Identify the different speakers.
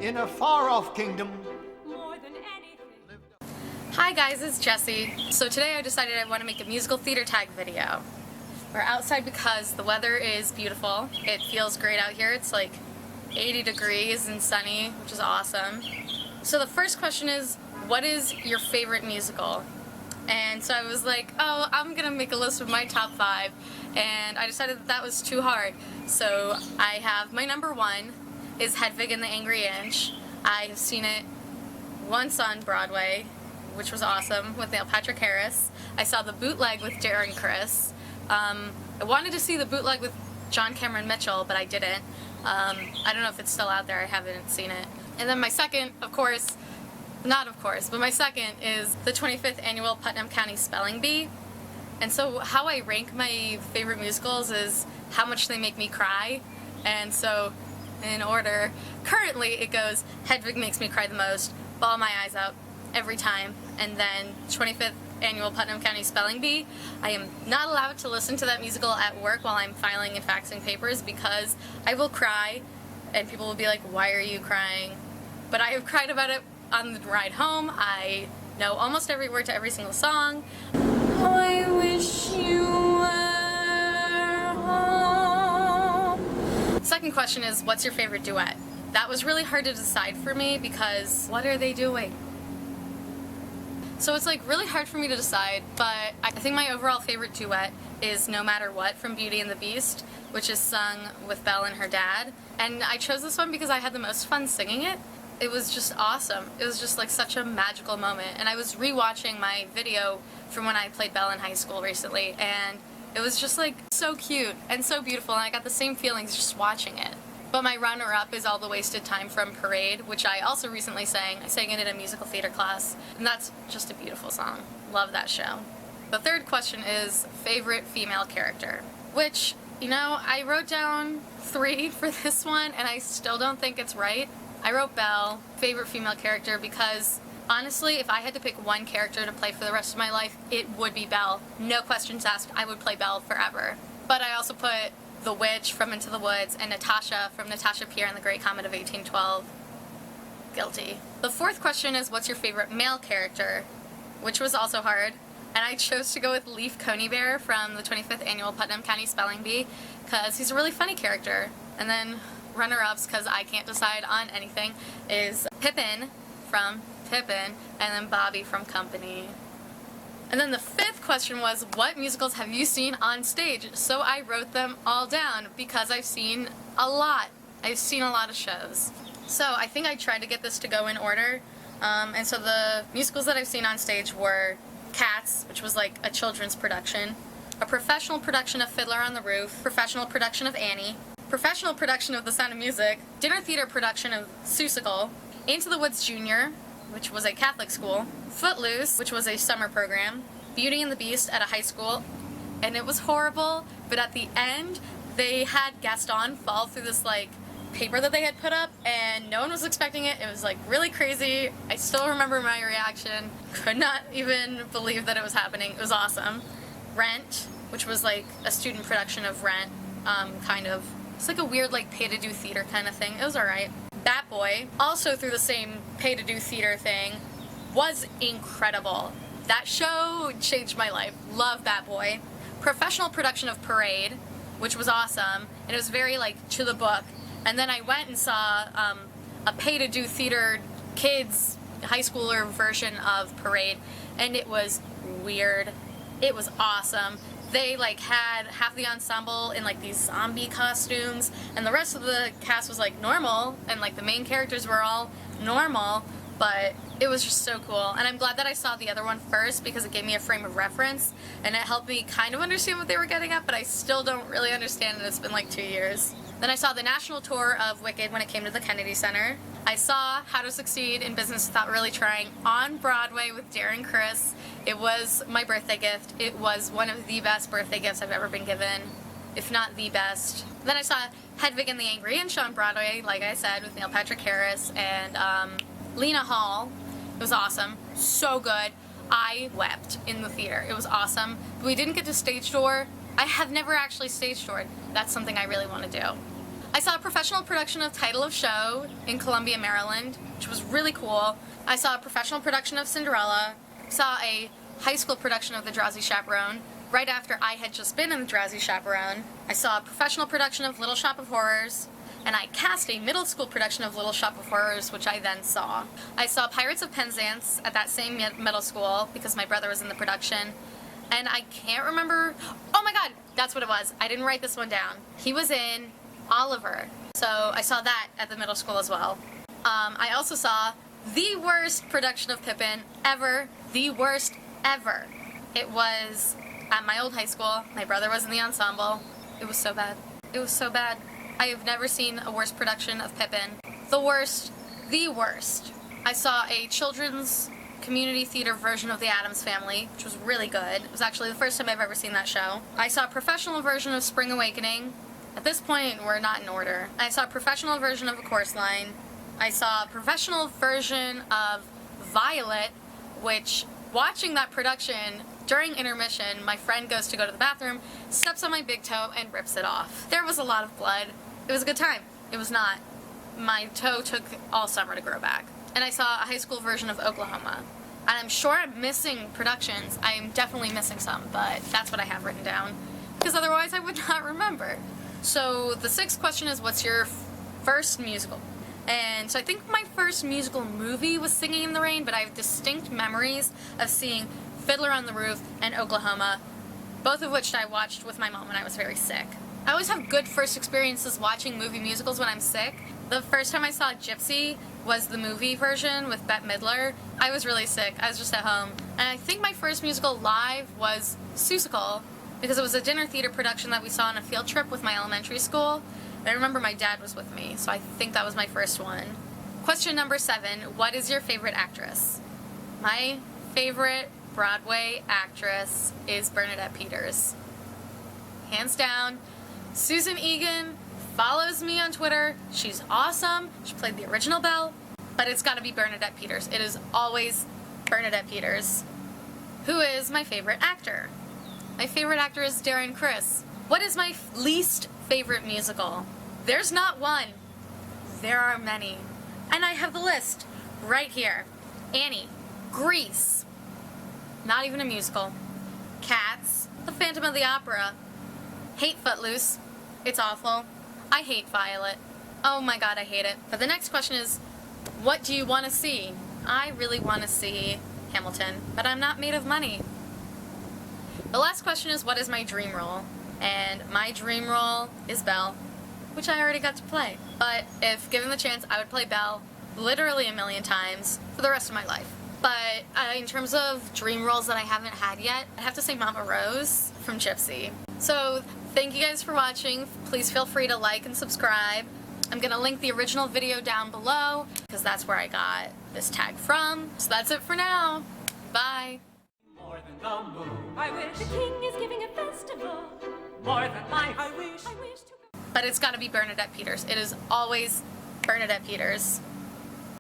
Speaker 1: in a far-off kingdom.
Speaker 2: Hi guys, it's Jessie. So today I decided I want to make a musical theater tag video. We're outside because the weather is beautiful. It feels great out here. It's like 80 degrees and sunny, which is awesome. So the first question is, what is your favorite musical? And so I was like, oh, I'm gonna make a list of my top 5, and I decided that was too hard. So I have my number 1 is Hedwig and the Angry Inch. I have seen it once on Broadway, which was awesome, with Neil Patrick Harris. I saw the bootleg with Darren Criss. I wanted to see the bootleg with John Cameron Mitchell, but I didn't. I don't know if it's still out there. I haven't seen it. And then my second, my second is the 25th annual Putnam County Spelling Bee. And so how I rank my favorite musicals is how much they make me cry. And so in order, currently it goes Hedwig makes me cry the most, bawl my eyes out every time, and then 25th annual Putnam County Spelling Bee. I am not allowed to listen to that musical at work while I'm filing and faxing papers because I will cry and people will be like, why are you crying? But I have cried about it on the ride home. I know almost every word to every single song. I wish you were home. Second question is, what's your favorite duet? That was really hard to decide for me because what are they doing? So it's like really hard for me to decide, but I think my overall favorite duet is No Matter What from Beauty and the Beast, which is sung with Belle and her dad. And I chose this one because I had the most fun singing it. It was just awesome. It was just like such a magical moment. And I was rewatching my video from when I played Belle in high school recently, and it was just like so cute and so beautiful, and I got the same feelings just watching it. But my runner-up is All the Wasted Time from Parade, which I also recently sang. I sang it in a musical theater class, and that's just a beautiful song. Love that show. The third question is favorite female character, which, you know, I wrote down 3 for this one, and I still don't think it's right. I wrote Belle, favorite female character, because honestly, if I had to pick one character to play for the rest of my life, it would be Belle. No questions asked, I would play Belle forever. But I also put the Witch from Into the Woods and Natasha from Natasha Pierre and the Great Comet of 1812. Guilty. The fourth question is, what's your favorite male character? Which was also hard. And I chose to go with Leaf Coneybear from the 25th annual Putnam County Spelling Bee because he's a really funny character. And then runner-ups, because I can't decide on anything, is Pippin from Pippin and then Bobby from Company. And then the fifth question was, what musicals have you seen on stage? So I wrote them all down because I've seen a lot. I've seen a lot of shows. So I think I tried to get this to go in order. And so the musicals that I've seen on stage were Cats, which was like a children's production, a professional production of Fiddler on the Roof, professional production of Annie, professional production of The Sound of Music, dinner theater production of Seussical, Into the Woods Junior, which was a Catholic school, Footloose, which was a summer program, Beauty and the Beast at a high school, and it was horrible, but at the end, they had Gaston fall through this, like, paper that they had put up, and no one was expecting it. It was, like, really crazy. I still remember my reaction. Could not even believe that it was happening. It was awesome. Rent, which was, like, a student production of Rent, kind of. It's like a weird, like, pay-to-do theater kind of thing. It was alright. Bat Boy, also through the same pay-to-do theater thing, was incredible. That show changed my life. Love Bat Boy. Professional production of Parade, which was awesome, and it was very, like, to the book. And then I went and saw a pay-to-do theater kids high schooler version of Parade, and it was weird. It was awesome. They like had half the ensemble in like these zombie costumes, and the rest of the cast was like normal, and like the main characters were all normal, but it was just so cool. And I'm glad that I saw the other one first because it gave me a frame of reference and it helped me kind of understand what they were getting at, but I still don't really understand, and it's been like 2 years. Then I saw the national tour of Wicked when it came to the Kennedy Center. I saw How to Succeed in Business Without Really Trying on Broadway with Darren Criss. It was my birthday gift. It was one of the best birthday gifts I've ever been given, if not the best. Then I saw Hedwig and the Angry Inch on Broadway, like I said, with Neil Patrick Harris and Lena Hall. It was awesome. So good. I wept in the theater. It was awesome. We didn't get to stage door. I have never actually stage doored. That's something I really want to do. I saw a professional production of Title of Show in Columbia, Maryland, which was really cool. I saw a professional production of Cinderella. Saw a high school production of The Drowsy Chaperone right after I had just been in The Drowsy Chaperone. I saw a professional production of Little Shop of Horrors, and I cast a middle school production of Little Shop of Horrors, which I then saw. I saw Pirates of Penzance at that same middle school because my brother was in the production. And I can't remember, oh my god, that's what it was. I didn't write this one down. He was in Oliver. So I saw that at the middle school as well. I also saw the worst production of Pippin ever. The worst ever. It was at my old high school. My brother was in the ensemble. It was so bad. It was so bad. I have never seen a worse production of Pippin. The worst. The worst. I saw a children's community theater version of The Addams Family, which was really good. It was actually the first time I've ever seen that show. I saw a professional version of Spring Awakening. At this point, we're not in order. I saw a professional version of A Chorus Line. I saw a professional version of Violet, which, watching that production, during intermission, my friend goes to go to the bathroom, steps on my big toe, and rips it off. There was a lot of blood. It was a good time. It was not. My toe took all summer to grow back. And I saw a high school version of Oklahoma. And I'm sure I'm missing productions. I'm definitely missing some, but that's what I have written down. Because otherwise I would not remember. So the sixth question is, what's your first musical? And so I think my first musical movie was Singing in the Rain, but I have distinct memories of seeing Fiddler on the Roof and Oklahoma, both of which I watched with my mom when I was very sick. I always have good first experiences watching movie musicals when I'm sick. The first time I saw Gypsy was the movie version with Bette Midler. I was really sick. I was just at home. And I think my first musical live was Seussical, because it was a dinner theater production that we saw on a field trip with my elementary school. And I remember my dad was with me, so I think that was my first one. Question number 7, what is your favorite actress? My favorite Broadway actress is Bernadette Peters. Hands down. Susan Egan follows me on Twitter. She's awesome. She played the original Belle, but it's got to be Bernadette Peters. It is always Bernadette Peters. Who is my favorite actor? My favorite actor is Darren Criss. What is my least favorite musical? There's not one. There are many. And I have the list right here. Annie, Grease, not even a musical, Cats, The Phantom of the Opera, hate Footloose, it's awful. I hate Violet. Oh my god, I hate it. But the next question is, what do you want to see? I really want to see Hamilton, but I'm not made of money. The last question is, what is my dream role? And my dream role is Belle, which I already got to play. But if given the chance, I would play Belle literally a million times for the rest of my life. But in terms of dream roles that I haven't had yet, I'd have to say Mama Rose from Gypsy. So thank you guys for watching. Please feel free to like and subscribe. I'm going to link the original video down below because that's where I got this tag from. So that's it for now. Bye.
Speaker 1: More than the moon.
Speaker 3: I wish the king is giving a festival.
Speaker 1: More than life.
Speaker 3: I wish to go.
Speaker 2: But it's got to be Bernadette Peters. It is always Bernadette Peters.